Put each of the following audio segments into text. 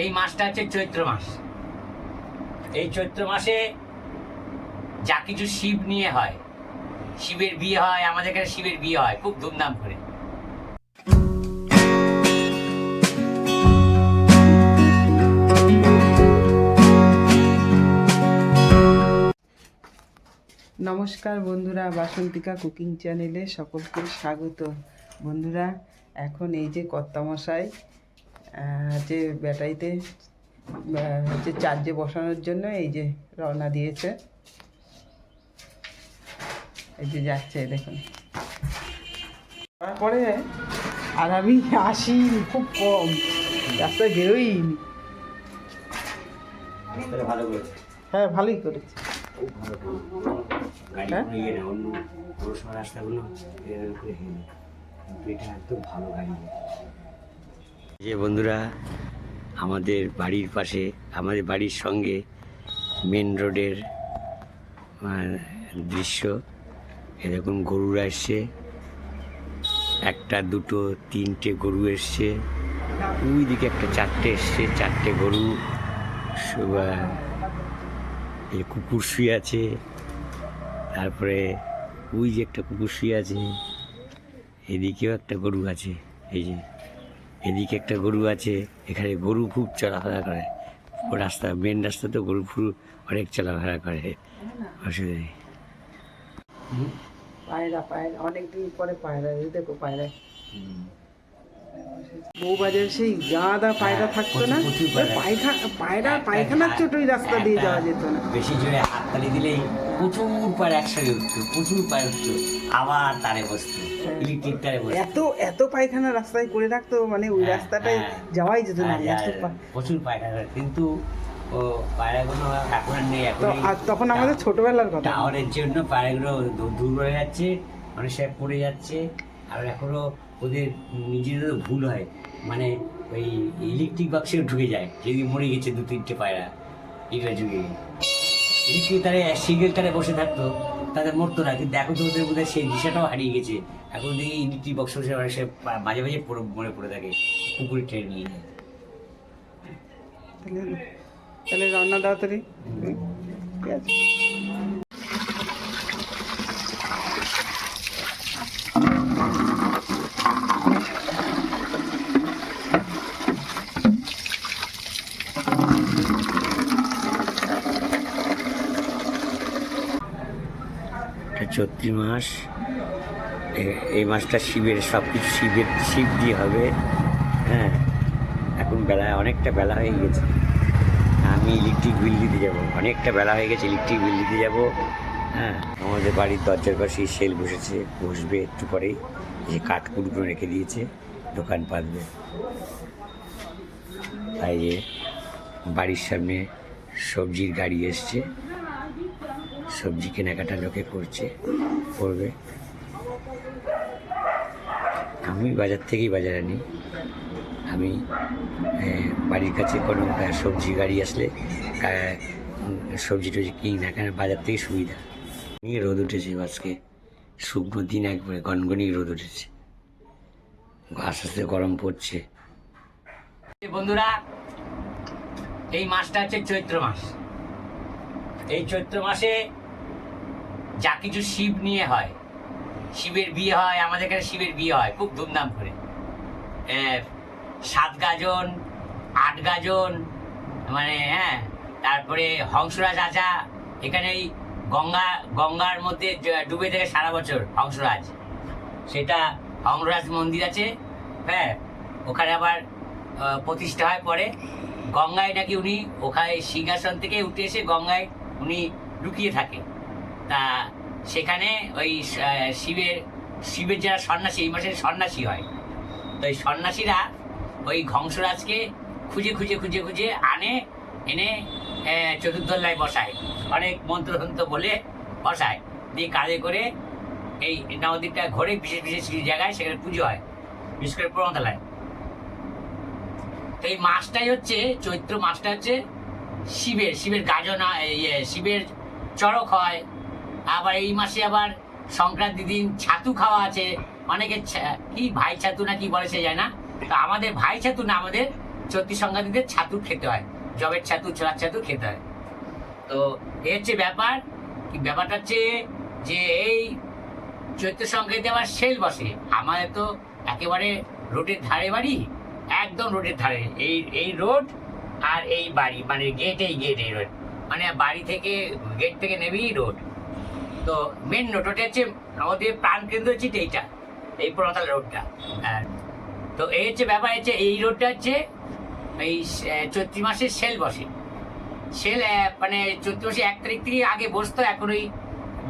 এই মাসটা হচ্ছে চৈত্র মাস। এই চৈত্র মাসে যা কিছু শিব নিয়ে হয়, শিবের বিয়ে হয়, আমাদের এখানে শিবের বিয়ে হয় খুব ধুমধাম করে। নমস্কার বন্ধুরা, বাসন্তিকা কুকিং চ্যানেলে সকলকে স্বাগত। বন্ধুরা, এখন এই যে কর্তামশাই যে ব্যাটারিতে হচ্ছে চার্জে বসানোর জন্য এই যে রওনা দিয়েছে। এই যে যাচ্ছে দেখুন। তারপরে আর আমি আসি খুব কম, রাস্তায় বেরোইনি। ভালো করেছে, হ্যাঁ ভালোই করেছে। যে বন্ধুরা, আমাদের বাড়ির পাশে, আমাদের বাড়ির সঙ্গে মেন রোডের দৃশ্য। এরকম গরুরা এসছে, একটা দুটো তিনটে গরু এসছে, ওই দিকে একটা চারটে এসছে, চারটে গরু। এই কুকুর শুয়ে আছে, তারপরে ওই যে একটা কুকুর শুয়ে আছে, এদিকেও একটা গরু আছে, এই যে এদিকে একটা গরু আছে। এখানে গরু খুব চলাফেরা করে, রাস্তা মেন রাস্তা তো গরু ফুরু অনেক চলাফেরা করে, অসুবিধা নেই। পায়রা পায়রা অনেকদিন পরে পায়রা, দেখো পায়রা। বউবাজার সেই গাঁদা পায়রা থাকতো না, পায়রা পায়খানার ছোট ওই রাস্তা দিয়ে যাওয়া যেত না। বেশি জোরে হাততালি দিলেই প্রচুর পায়রা একসাথে উঠতো, প্রচুর পায়রা উঠতো, আবার তারে বসতো, ইলেকট্রিক তারে বসতো। এত পায়খানা রাস্তায় করে রাখতো, মানে ওই রাস্তাটায় যাওয়াই যেত না। প্রচুর পায়রা, কিন্তু ও পায়রাগুলো এখন আর নেই। আর তখন আমাদের ছোটবেলার কথা। টাওয়ারের জন্য পায়রাগুলো দূর হয়ে যাচ্ছে, মানুষ পড়ে যাচ্ছে। আর এখনো ওদের নিজেদেরও ভুল হয়, মানে ওই ইলেকট্রিক বাক্সেও ঢুকে যায় যদি মরে গেছে দু তিনটে পায়রা। এটা যুগে ইলেকট্রিক তারে সিঙ্গেল তারে বসে থাকতো, তাদের মরতো না, কিন্তু এখন তো ওদের বোধহয় সেই দিশাটাও হারিয়ে গেছে। এখন দেখি ইলেকট্রিক বক্স বসে সে মাঝে মাঝে মরে পড়ে থাকে, কুকুরের ট্রেন নিয়ে যায়। তাহলে রান্না তাড়াতাড়ি ঠিক আছে। চৈত্র মাস, এই মাসটা শিবের, সব কিছু শিব দিয়ে হবে। হ্যাঁ, এখন বেলায় অনেকটা বেলা হয়ে গেছে, আমি ইলেকট্রিক বিল দিতে যাবো, অনেকটা বেলা হয়ে গেছে, ইলেকট্রিক বিল দিতে যাবো। হ্যাঁ, আমাদের বাড়ির দরজার পাশেই সেল বসবে একটু পরেই, যে কাঠকুটগুলো রেখে দিয়েছে, দোকান পাতবে। তাই যে বাড়ির সামনে সবজির গাড়ি এসছে, সবজি কেনাকাটা লোকে করবে। আমি বাজার থেকেই বাজার আনি। আমি বাড়ির কাছে কোনো সবজি গাড়ি আসলে সবজি টবজি কিনি না, কেন বাজার থেকে সুবিধা। রোদ উঠেছে আজকে, শুকনো দিন, একবারে গনগনি রোদ উঠেছে, আস্তে আস্তে গরম পড়ছে। বন্ধুরা, এই মাসটা হচ্ছে চৈত্র মাস। এই চৈত্র মাসে যা কিছু শিব নিয়ে হয়, শিবের বিয়ে হয়, আমাদের এখানে শিবের বিয়ে হয় খুব ধুমধাম করে। 7 গাজন 8 গাজন, মানে হ্যাঁ। তারপরে হংসরাজ আচা, এখানে এই গঙ্গার মধ্যে ডুবে থাকে সারা বছর হংসরাজ, সেটা হংসরাজ মন্দির আছে। হ্যাঁ, ওখানে আবার প্রতিষ্ঠা হয় পরে। গঙ্গায় নাকি উনি ওখানে সিংহাসন থেকে উঠে এসে গঙ্গায় উনি লুকিয়ে থাকে। তা সেখানে ওই শিবের যারা সন্ন্যাসী, এই মাসে সন্ন্যাসী হয়, তো এই সন্ন্যাসীরা ওই হংসরাজকে খুঁজে এনে চতুর্দোল্লায় বসায়, অনেক মন্ত্রতন্ত্র বলে বসায়, দিয়ে কাজে করে এই নবদ্বীপটা ঘোরে বিশেষ বিশেষ কিছু জায়গায়, সেখানে পুজো হয়, বিশেষ করে প্রণতলায়। তো এই মাসটাই হচ্ছে, চৈত্র মাসটা হচ্ছে শিবের গাজন, শিবের চড়ক হয়। আবার এই মাসে আবার সংক্রান্তি দিন ছাতু খাওয়া আছে, অনেকে কি ভাই ছাতু না কি বলে সে যায় না। তো আমাদের ভাই ছাতু না, আমাদের চৈত্র সংক্রান্তিতে ছাতু খেতে হয়, জবের ছাতু, ছোলার ছাতু খেতে হয়। তো এই হচ্ছে ব্যাপার। ব্যাপারটা হচ্ছে যে এই চৈত্র সংক্রান্তি আবার সেল বসে। আমাদের তো একেবারে রোডের ধারে বাড়ি, একদম রোডের ধারে। এই রোড আর এই বাড়ি, মানে গেট, এই রোড, মানে বাড়ি থেকে গেট থেকে নেবেই রোড। তো মেন রোড ওটা হচ্ছে নবদ্বীপের প্রাণকেন্দ্র হচ্ছে এইটা, এই পুরোতাল রোডটা। হ্যাঁ, তো এই হচ্ছে ব্যাপার। হচ্ছে এই রোডটা হচ্ছে এই চৈত্র মাসে সেল বসে। সেল মানে চৈত্র মাসে 1 তারিখ থেকে আগে বসতো, এখন ওই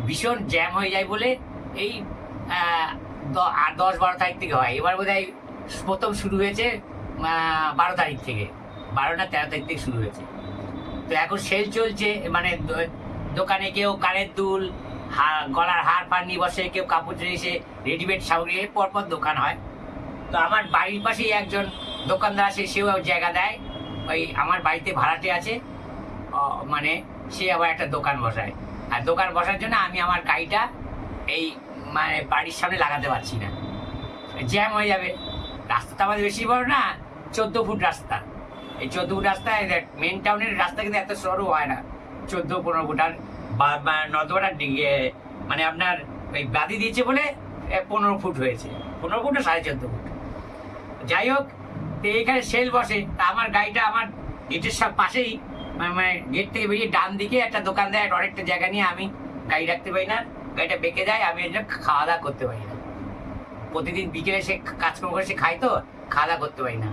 ভীষণ জ্যাম হয়ে যায় বলে এই 10-12 তারিখ থেকে হয়। এবার বোধ হয় প্রথম শুরু হয়েছে 12 তারিখ থেকে, 12 না 13 তারিখ থেকে শুরু হয়েছে। তো এখন সেল চলছে, মানে দোকানে কেউ কানের দুল, গলার হার পান নিয়ে বসে, কেউ কাপড় এসে রেডিমেড সামগ্রী, পরপর দোকান হয়। তো আমার বাড়ির পাশেই একজন দোকানদার আছে, সেও জায়গা দেয়। ওই আমার বাড়িতে ভাড়াটে আছে, মানে সে আবার একটা দোকান বসায়। আর দোকান বসার জন্য আমি আমার গাড়িটা এই মানে বাড়ির সামনে লাগাতে পারছি না, জ্যাম হয়ে যাবে। রাস্তা তো আমাদের বেশি বড় না, 14 ফুট রাস্তা। এই 14 ফুট রাস্তায় মেন টাউনের রাস্তা কিন্তু এত সরু হয় না, 14-15 ফুট। আর নর্দমাটা মানে আপনার ওই বাদি দিয়েছে বলে 15 ফুট হয়েছে, 15 ফুট 14.5 ফুট। যাই হোক, তো এইখানে সেল বসে। তা আমার গাড়িটা আমার গেটের সব পাশেই, মানে গেট থেকে বেরিয়ে ডান দিকে একটা দোকান দেয়, অনেকটা জায়গা নিয়ে আমি গাড়ি রাখতে পারি না, গাড়িটা বেঁকে যায়, আমি এর জন্য খাওয়া দাওয়া করতে পারি না। প্রতিদিন বিকেলে সে কাজকর্ম করে সে খাই, তো খাওয়া দাওয়া করতে পারি না,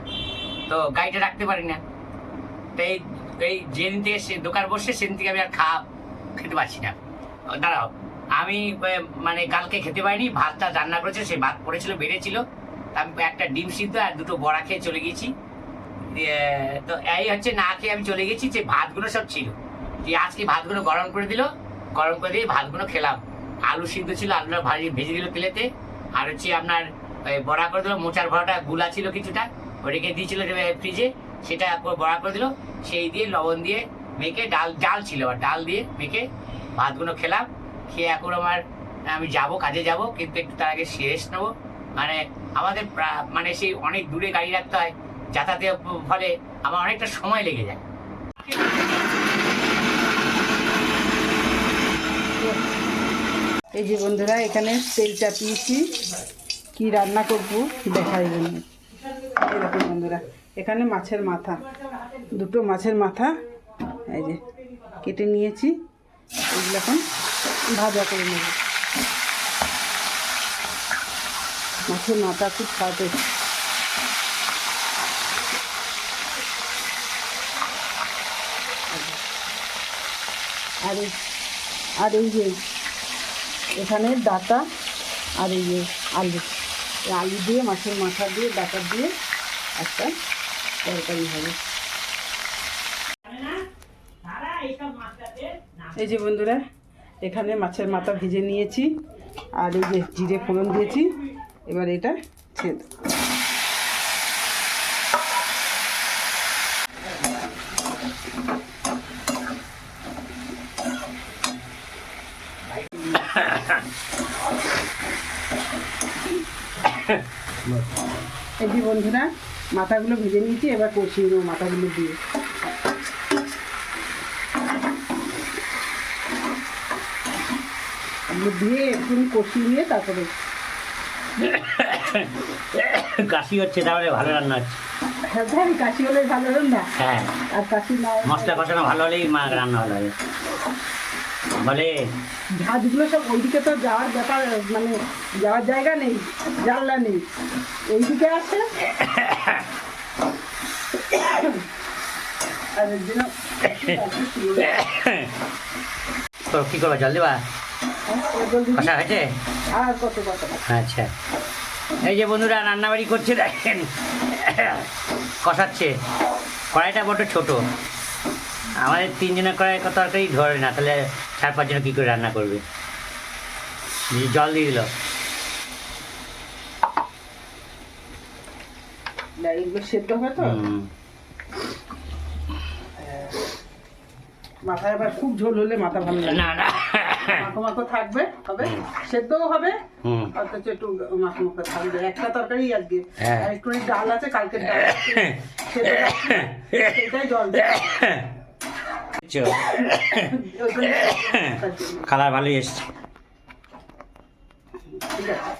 তো গাড়িটা রাখতে পারি না। তো এই যেদিন থেকে সে দোকান বসে, সেদিন থেকে আমি আর খেতে পারছি না। দাঁড়াও, আমি মানে কালকে খেতে পারিনি, ভাতটা রান্না করেছে, সেই ভাত পড়েছিল, বেড়েছিল। আমি একটা ডিম সিদ্ধ আর 2টো বড়া খেয়ে চলে গেছি। তো এই হচ্ছে, না খেয়ে আমি চলে গেছি। যে ভাতগুলো সব ছিল, দিয়ে আজকে ভাতগুলো গরম করে দিল, গরম করে দিয়ে ভাতগুলো খেলাম। আলু সিদ্ধ ছিল, আলুটা ভেজে দিল তেলেতে। আর হচ্ছে আপনার বড়া করে দিল, মোচার বড়াটা গুলা ছিল কিছুটা, ওটাকে দিয়েছিল ফ্রিজে, সেটা বড়া করে দিল। সেই দিয়ে লবণ দিয়ে মেখে, ডাল ছিল, আর ডাল দিয়ে মেখে ভাতগুলো খেলাম। খেয়ে এখন আমি যাব, কাজে যাব, কিন্তু একটু তার আগে রেস্ট নেবো। মানে আমাদের মানে সেই অনেক দূরে গাড়ি রাখতে হয়, যাতায়াতের ফলে আমার অনেকটা সময় লেগে যায়। এই যে বন্ধুরা, এখানে তেল চাপিয়েছি, কি রান্না করবো দেখাই জন্য। এই দেখুন বন্ধুরা, এখানে মাছের মাথা, 2টো মাছের মাথা এই যে কেটে নিয়েছি, এগুলো এখন ভাজা করে নেব। মাছের মাথা খুব স্বাদ। আর এই যে এখানে ডাটা, আর এই যে আলু দিয়ে, মাছের মাথা দিয়ে, ডাটা দিয়ে একটা তরকারি হবে। এই যে বন্ধুরা, এখানে মাছের মাথা ভেজে নিয়েছি, আর এই যে জিরে ফোড়ন দিয়েছি। এবার এটা ছেদ এই যে বন্ধুরা, মাথাগুলো ভেজে নিয়েছি, এবার কষিয়ে নেবো মাথাগুলো দিয়ে। দিয়ে একটু কষিয়ে নিয়ে তারপরে কাশি হচ্ছে, তাহলে ভালো রান্না হচ্ছে। হ্যাঁ, কাশি হলে ভালো রান্না। হ্যাঁ, আর কাশি না, মশলা কষানো ভালো হলেই রান্না ভালো হবে বলে। ঝাঁজগুলো সব ওইদিকে তো যাওয়ার ব্যাপার, মানে যাওয়ার জায়গা নেই, জানলা নেই, এইদিকে আছে। আর এর জন্য তো কি করবা, জল দেবা? কষা হয়েছে? আর কত কথা। আচ্ছা, এই যে বন্ধুরা রান্নাবাড়ি করছে, দেখেন কষাচ্ছে। কড়াইটা বড্ড ছোট, আমাদের 3 জনের কড়াই তরকারি ধরে না, তাহলে 4-5 জন কী করে রান্না করবে। জল দিয়ে দিল। এগুলো সেদ্ধ হবে তো। মাথায় আবার খুব ঝোল হলে মাথা ভালো লাগে না, মাখো মাখো থাকবে, হবে সেদ্ধও হবে, হুম অথচ একটু মাখো মাখো থাকবে। একটা তরকারি আজকে, হ্যাঁ। আর একটু ডাল আছে, কালকের ডাল আছে, সেদ্ধ রাখছি, সেটাই জল দিয়ে কালার ভালোই এসছে। ঠিক আছে।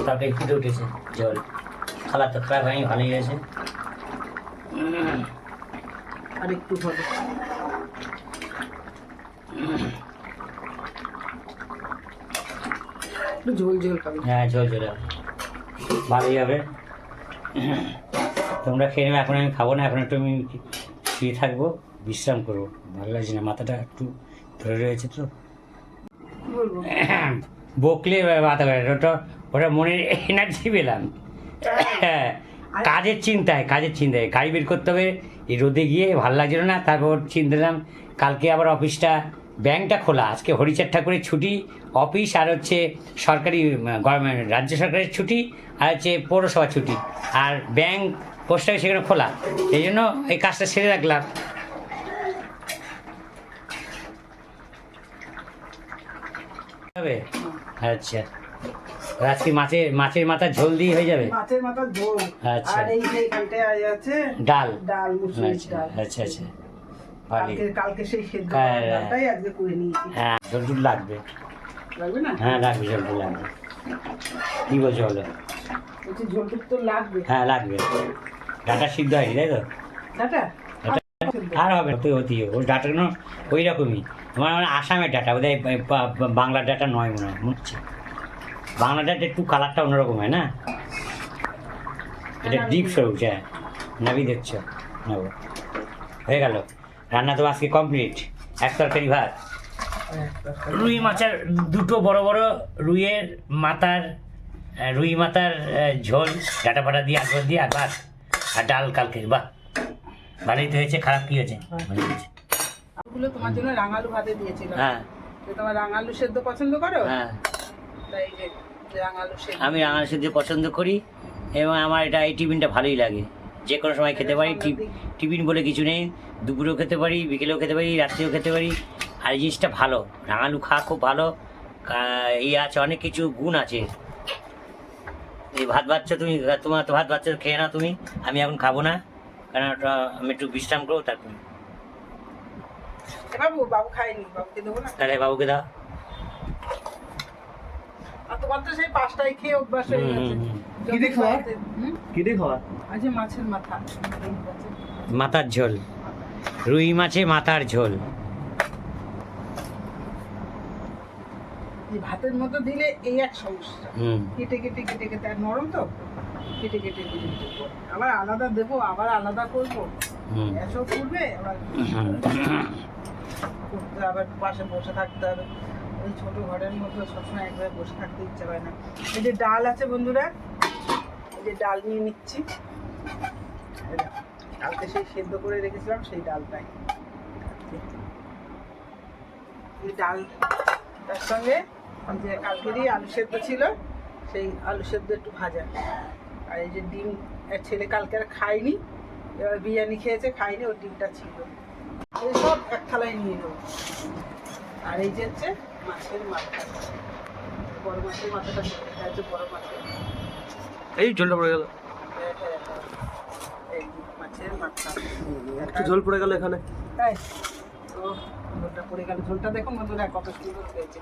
তরকারি ফুটে উঠেছে জল, কালার তো খারাপ হয়নি, ভালোই হয়েছে। আর একটু হবে, একটু ঝোল ঝোল খাবে। হ্যাঁ ঝোল ঝোল হবে, ভালোই হবে। তোমরা খেয়ে নেবে, এখন আমি খাবো না, এখন একটু আমি শুয়ে থাকবো, বিশ্রাম করবো, ভালো লাগছে না, মাথাটা একটু ধরে রয়েছে তো। কি বলবো, বকলে মাথা ধরে, ওটা ওটা মনের এনার্জি পেলাম। হ্যাঁ, কাজের চিন্তায় গাড়ি বের করতে হবে, এই রোদে গিয়ে ভালো লাগছিল না, তারপর চিন্তা দিলাম কালকে আবার অফিসটা, ব্যাংকটা খোলা, আজকে হরিচাঁদ ঠাকুরের ছুটি, অফিস আর হচ্ছে সরকারি গভর্নমেন্ট রাজ্য সরকারের ছুটি, আর হচ্ছে পৌরসভা ছুটি, আর ব্যাংক পোস্ট অফিস সেখানে খোলা, এই জন্য এই কাজটা সেরে রাখলাম। হবে, আচ্ছা, আজকে মাছের মাথা ঝোল দিয়ে হয়ে যাবে। মাছের মাথার ঝোল, আচ্ছা। আর এই যে এখানটায় আছে ডাল, ডাল, মুসুরির ডাল। আচ্ছা আচ্ছা, ভালোই। কালকে সেই সেদ্ধ হ্যাঁ, ডালটাই আজকে করে নিয়েছি। হ্যাঁ ঝোল লাগবে, লাগবে না? হ্যাঁ লাগবে, ঝোল লাগবে। কি বলছো বলো? বলছি ঝোলটুক তো লাগবে। হ্যাঁ লাগবে, ডাটা সিদ্ধ হয়নি তাই তো? ডাটা আর হবে তো, হতি ওই ডাটাগুলো ওই রকমই, আমার আসামের ডাটা, বোধহয় বাংলার ডাটা নয় মনে হয়, মনে হচ্ছে বাংলা ডাটা একটু কালারটা অন্যরকম হয় না, এটা ডিপ সবুজ। হ্যাঁ নাবি দেখছো, নেবো, হয়ে গেল রান্না তো আজকে কমপ্লিট। এক তরকারি ভাত, রুই মাছের দুটো বড় বড় রুইয়ের মাথার, রুই মাথার ঝোল, ডাটা ফাটা দিয়ে আগ্রহ দিয়ে, আর ভাত আর ডাল কালকে। বাহ, ভালোই তো হয়েছে, খারাপ কি হয়েছে? ভালোই হয়েছে। আলুগুলো তোমার জন্য রাঙালু ভাতে দিয়েছিলাম। হ্যাঁ যে তোমার রাঙালু সেদ্ধ পছন্দ করো, হ্যাঁ, তাই যে রাঙালু সেদ্ধ। আমি রাঙাল সেদ্ধ পছন্দ করি, এবং আমার এটা এই টিফিনটা ভালোই লাগে, যে কোনো সময় খেতে পারি। টিফিন বলে কিছু নেই, দুপুরেও খেতে পারি, বিকেলেও খেতে পারি, রাত্রেও খেতে পারি, আর এই জিনিসটা ভালো, রাঙালু খাওয়া খুব ভালো। ইয়ে আছে, অনেক কিছু গুণ আছে। এই ভাত বাচ্চ তুমি, তোমার তো ভাত বাচ্চা, খেয়ে নাও তুমি, আমি এখন খাবো না, কারণ ওটা আমি একটু বিশ্রাম করবো, তারপর বাবু খায়নি, বাবুকে দেবো না। তাহলে বাবুকে দাও। আর তোমার তো সেই 5টায় খেয়ে অভ্যাস হয়ে গেছে। কি দিয়ে খাওয়া? হুম? কি দিয়ে খাওয়া? আজকে মাছের মাথা, মাথার ঝোল, রুই মাছে মাথার ঝোল। এই ভাতের মতো দিলে এই এক সমস্যা, হুম, কেটে কেটে কেটে কেটে, আর নরম তো, কেটে কেটে কেটে কেটে করে। আবার আলাদা দেবো, আবার আলাদা করবো, হুম, এসব করবে, আবার হুম। করতে, আবার পাশে বসে থাকতে হবে। ওই ছোট ঘরের মধ্যে সবসময় একবার বসে থাকতে ইচ্ছে হয় না। এই যে ডাল আছে বন্ধুরা, এই যে ডাল নিয়ে নিচ্ছি, এই দেখো, কালকে সেই সেদ্ধ করে রেখেছিলাম সেই ডালটাই। এই ডাল, তার সঙ্গে যে কালকেরই আলু সেদ্ধ ছিল, সেই আলু সেদ্ধ একটু ভাজা, আর এই যে ডিম, এক ছেলে কালকে আর খায়নি, এবার বিরিয়ানি খেয়েছে, খায়নি, ওই ডিমটা ছিল, এইসব এক থালায় নিয়ে নেবো। আর এই যে হচ্ছে মাছের মাথা, বড় মাছের মাথাটা আছে, বড় মাছের, এই ঝোলটা পড়ে গেল, এই যে মাছের মাথা, একটু ঝোল পড়ে গেল এখানে। তাই তো ঝোলটা পড়ে গেল। ঝোলটা দেখুন বন্ধুরা কত সুন্দর হয়েছে,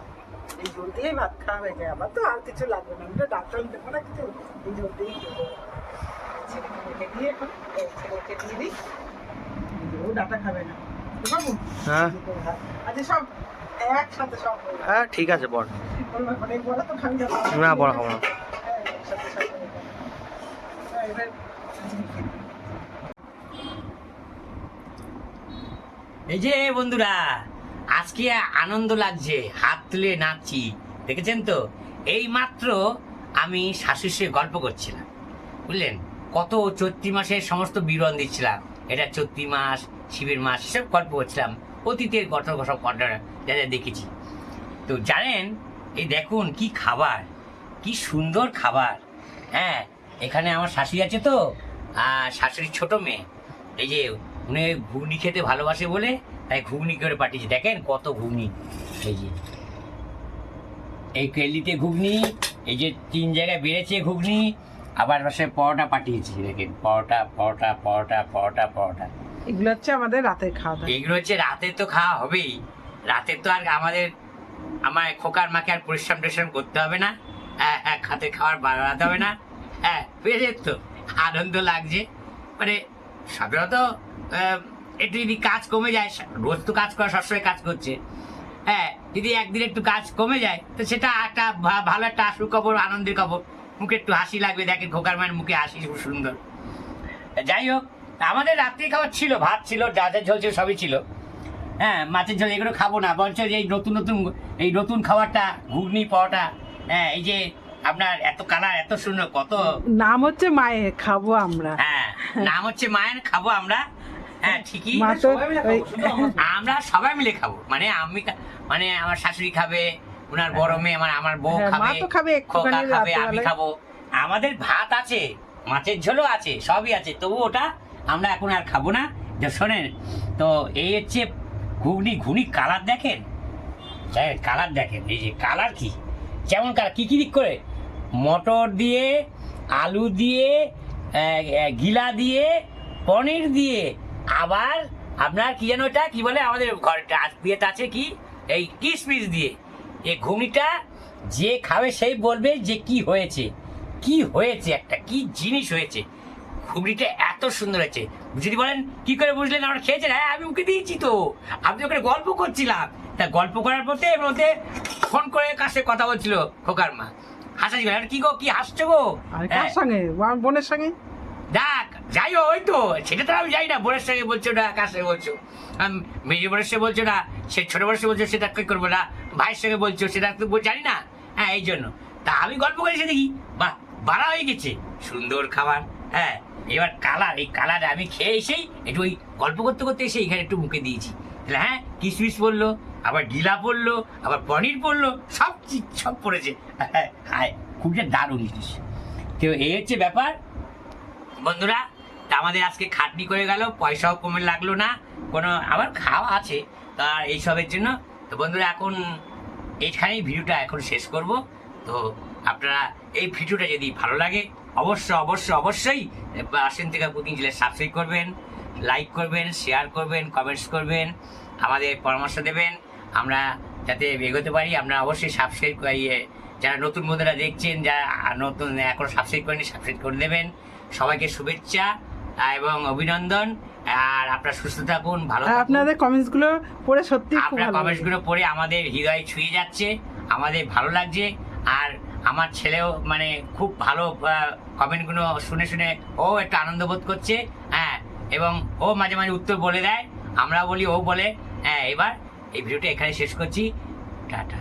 এই ঝোল দিয়েই ভাত খাওয়া হয়ে যায়, আবার তো আর কিছু লাগবে না, আমি তো ডাক্তার দেবো না কিছু, এই ঝোল দিয়েই খেয়ে দেবো। ছেলেকে রেখে দিয়ে এখন ছেলেকে দিয়ে দিই, ও ডাটা খাবে না, বাবু হ্যাঁ আচ্ছা সব একসাথে সব হয়ে যাবে। হ্যাঁ ঠিক আছে, বল। অনেক বড় তো খাবি না, না বড় খাবো না। একসাথে সব হয়ে যাবে। এবার এই যে বন্ধুরা, আজকে আনন্দ লাগছে, হাত তুলে নাচছি, দেখেছেন তো? এই মাত্র আমি শাশুড়ির সঙ্গে গল্প করছিলাম, বুঝলেন, কত চৈত্রি মাসের সমস্ত বিবরণ দিচ্ছিলাম, এটা চৈত্রি মাস, শিবের মাস, সব গল্প করছিলাম, অতীতের গল্প সব ঘটনা যা যা দেখেছি। তো জানেন, এই দেখুন কি খাবার, কি সুন্দর খাবার। হ্যাঁ, এখানে আমার শাশুড়ি আছে তো, আর শাশুড়ির ছোট মেয়ে, এই যে উনি ঘুগনি খেতে ভালোবাসে বলে তাই ঘুগনি করে পাঠিয়েছে। দেখেন কত ঘুগনি, এই যে এই কেলিতে ঘুগনি, এই যে 3 জায়গায় বেড়েছে ঘুগনি, আবার পাশে পরোটা পাঠিয়েছি। দেখেন পরোটা পরোটা পরোটা পরোটা পরোটা। এগুলো হচ্ছে আমাদের রাতের খাওয়া দাওয়া। এগুলো হচ্ছে রাতে তো খাওয়া হবেই, রাতে তো আর আমার খোকার মাকে আর পরিশ্রম টরিশ্রম করতে হবে না। হ্যাঁ হ্যাঁ, খাতে খাওয়ার বাড়াতে হবে না। হ্যাঁ, পেয়ে তো আনন্দ লাগছে। মানে সাধারণত একটু যদি কাজ কমে যায়, রোজ তো কাজ করা, সবসময় কাজ করছে, হ্যাঁ, যদি একদিন একটু কাজ কমে যায় তো সেটা একটা ভালো একটা সুখবর, আনন্দের খবর। মুখে একটু হাসি লাগবে। দেখেন খোকার মায়ের মুখে হাসি খুব সুন্দর। যাই হোক, আমাদের রাত্রি খাবার ছিল, ভাত ছিল, যা যা ঝোল ছিল সবই ছিল। হ্যাঁ, মাছের ঝোল এগুলো খাবো না, বরঞ্চ এই নতুন খাবারটা ঘুগনি পরোটা। হ্যাঁ, এই যে আপনার এত কালার, এত সুন্দর, কত নাম হচ্ছে মায়ের, খাবো আমরা। হ্যাঁ, নাম হচ্ছে মায়ের, খাবো আমরা। হ্যাঁ ঠিকই, মা তো আমরা সবাই মিলে খাবো। মানে মানে আমার শাশুড়ি খাবে, ওনার বড় মেয়ে, আমার বউ হ্যাঁ, মা তো খাবে খোকা একটুখানি খাবে, আমি রাত্রেবেলায়। খাবো। আমাদের ভাত আছে, মাছের ঝোলও আছে, সবই আছে, তবু ওটা আমরা এখন আর খাবো না। যে শোনেন তো, এই হচ্ছে ঘুগনি কালার দেখেন, কালার দেখেন, এই যে কালার কি, যেমন কালার কি দিক করে, মটর দিয়ে, আলু দিয়ে, গিলা দিয়ে, পনির দিয়ে, আবার আপনার কি যেন ওটা কি বলে আমাদের ঘরে বিয়েতে আছে কি, এই কিশমিশ দিয়ে। এই ঘুগনিটা যে খাবে সেই বলবে যে কি হয়েছে, একটা কি জিনিস হয়েছে। ঘুগনিটা এত সুন্দর হয়েছে। যদি বলেন কি করে বুঝলেন আমরা খেয়েছেন, হ্যাঁ আমি ওকে দিয়েছি তো, আপনি ওখানে গল্প করছিলাম। তা গল্প করার পথে এর মধ্যে ফোন করে কাছে কথা বলছিল খোকার মা, হাসাছি গো, কি গো কি হাসছো গো? আর কার সঙ্গে? বোনের সঙ্গে। দেখ যাই হোক, ওই তো সেটা তো আমি যাই না, বোনের সঙ্গে বলছো না, কার সঙ্গে বলছো, মেজো বোনের সঙ্গে বলছো না, সে ছোট বোনের সঙ্গে বলছো, সেটা কি করবো না, ভাইয়ের সঙ্গে বলছো, সেটা তো জানি না। হ্যাঁ, এই জন্য তা আমি গল্প করেছি, দেখি বাহ বাড়া হয়ে গেছে, সুন্দর খাবার। হ্যাঁ, এবার কালার, এই কালার আমি খেয়ে এসেই একটু ওই গল্প করতে করতে এসে এখানে একটু মুখে দিয়েছি। তাহলে হ্যাঁ, কিশমিশ পড়লো, আবার গিলা পড়লো, আবার পনির পড়লো, সব পড়েছে। হ্যাঁ, খুব যে দারুণ জিনিস। তো এই হচ্ছে ব্যাপার বন্ধুরা। তা আমাদের আজকে খাটনি করে গেল, পয়সাও কমে লাগলো না কোনো, আবার খাওয়া আছে তা এইসবের জন্য। তো বন্ধুরা, এখন এইখানেই ভিডিওটা এখন শেষ করব। তো আপনারা এই ভিডিওটা যদি ভালো লাগে অবশ্যই বাসন্তিকা কুকিং চ্যানেল সাবস্ক্রাইব করবেন, লাইক করবেন, শেয়ার করবেন, কমেন্টস করবেন, আমাদের পরামর্শ দেবেন, আমরা যাতে এগোতে পারি। আপনারা অবশ্যই সাবস্ক্রাইব করিয়ে, যারা নতুন বন্ধুরা দেখছেন, যারা নতুন এখন সাবস্ক্রাইব করেনি, সাবস্ক্রাইব করে দেবেন। সবাইকে শুভেচ্ছা এবং অভিনন্দন। আর আপনারা সুস্থ থাকুন, ভালো থাকুন। আপনাদের কমেন্টস গুলো পড়ে সত্যি খুব আপনার ভালো কমেন্টস গুলো পড়ে আমাদের হৃদয় ছুঁয়ে যাচ্ছে, আমাদের ভালো লাগছে। আর আমার ছেলেও মানে খুব ভালো কমেন্ট গুলো শুনে ও একটু আনন্দ বোধ করছে। হ্যাঁ, এবং ও মাঝে মাঝে উত্তর বলে দেয়, আমরা বলি, ও বলে। হ্যাঁ, এবার এই ভিডিওটা এখানে শেষ করছি, টাটা।